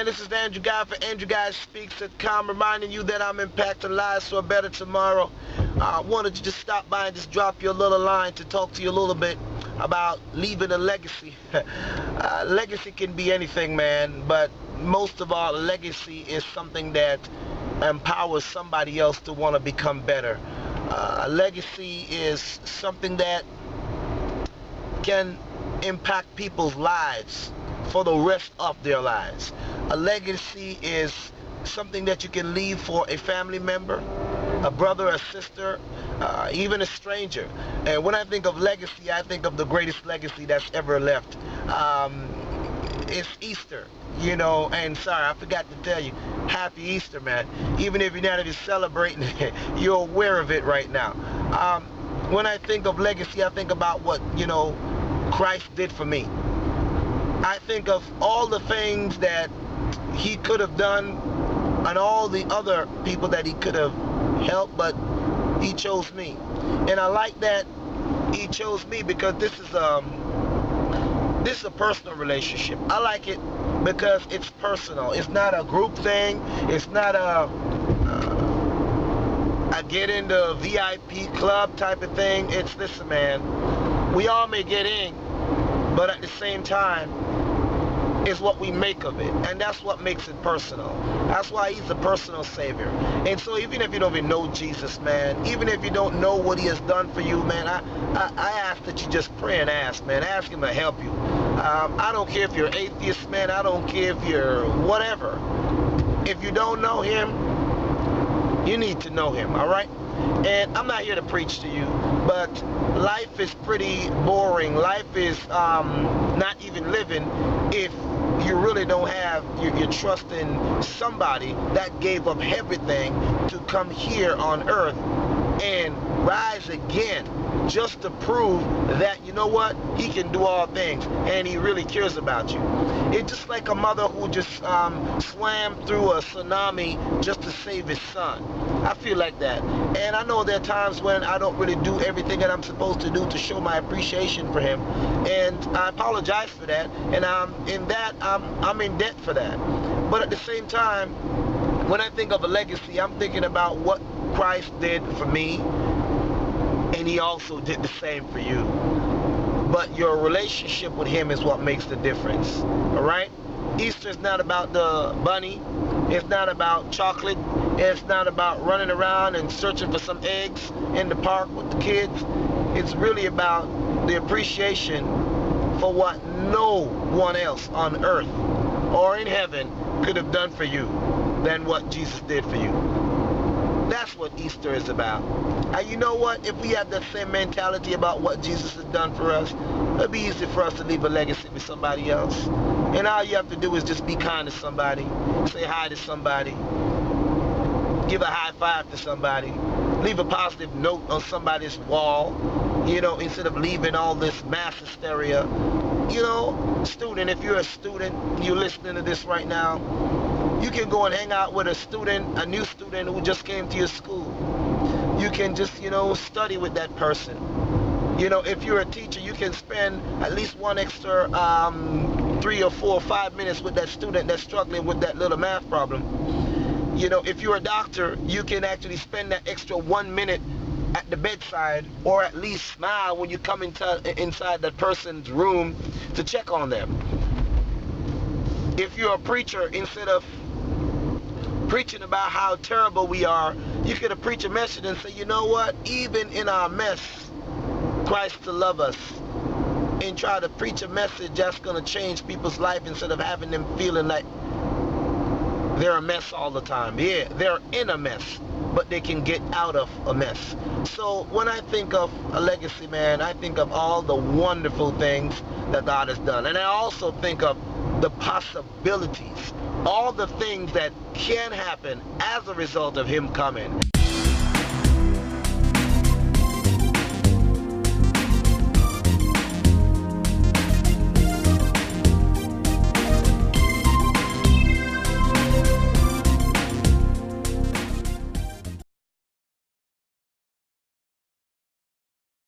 this is Andrew Guy for AndrewGuySpeaks.com, reminding you that I'm impacting lives for a better tomorrow. I wanted to just stop by and just drop you a little line to talk to you a little bit about leaving a legacy. Legacy can be anything, man, but most of all, a legacy is something that empowers somebody else to want to become better. A legacy is something that can impact people's lives for the rest of their lives. A legacy is something that you can leave for a family member, a brother, a sister, even a stranger. And when I think of legacy, I think of the greatest legacy that's ever left. It's Easter, you know, and sorry, I forgot to tell you, happy Easter, man. Even if you're not even celebrating it, you're aware of it right now. When I think of legacy, I think about what, you know, Christ did for me. I think of all the things that he could have done and all the other people that he could have helped, but he chose me. And I like that he chose me because this is a personal relationship. I like it because it's personal. It's not a group thing. It's not a get into VIP club type of thing. It's, listen, man, we all may get in, but at the same time, is what we make of it, and that's what makes it personal. That's why he's a personal savior. And so even if you don't even know Jesus, man, even if you don't know what he has done for you, man, I ask that you just pray and ask, man. Ask him to help you. I don't care if you're atheist, man. I don't care if you're whatever. If you don't know him, you need to know him, all right? And I'm not here to preach to you, but life is pretty boring. Life is not even living if you really don't have, you're trusting somebody that gave up everything to come here on earth and rise again just to prove that, you know what, he can do all things and he really cares about you. It's just like a mother who just swam through a tsunami just to save his son. I feel like that. And I know there are times when I don't really do everything that I'm supposed to do to show my appreciation for him, and I apologize for that, and I'm in debt for that. But at the same time, when I think of a legacy, I'm thinking about what Christ did for me, and he also did the same for you. But your relationship with him is what makes the difference. All right? Easter is not about the bunny. It's not about chocolate. It's not about running around and searching for some eggs in the park with the kids. It's really about the appreciation for what no one else on earth or in heaven could have done for you than what Jesus did for you. That's what Easter is about. And you know what? If we have that same mentality about what Jesus has done for us, it'll be easy for us to leave a legacy with somebody else. And all you have to do is just be kind to somebody, say hi to somebody, give a high five to somebody, leave a positive note on somebody's wall, you know, instead of leaving all this mass hysteria. You know, student, if you're a student, you're listening to this right now, you can go and hang out with a student, a new student who just came to your school. You can just, you know, study with that person. You know, if you're a teacher, you can spend at least one extra 3 or 4 or 5 minutes with that student that's struggling with that little math problem. You know, if you're a doctor, you can actually spend that extra 1 minute at the bedside, or at least smile when you come inside that person's room to check on them. If you're a preacher, instead of preaching about how terrible we are, you could preach a message and say, you know what, even in our mess, Christ to love us, and try to preach a message that's going to change people's life instead of having them feeling like they're a mess all the time. Yeah, they're in a mess, but they can get out of a mess. So when I think of a legacy, man, I think of all the wonderful things that God has done. And I also think of the possibilities, all the things that can happen as a result of him coming.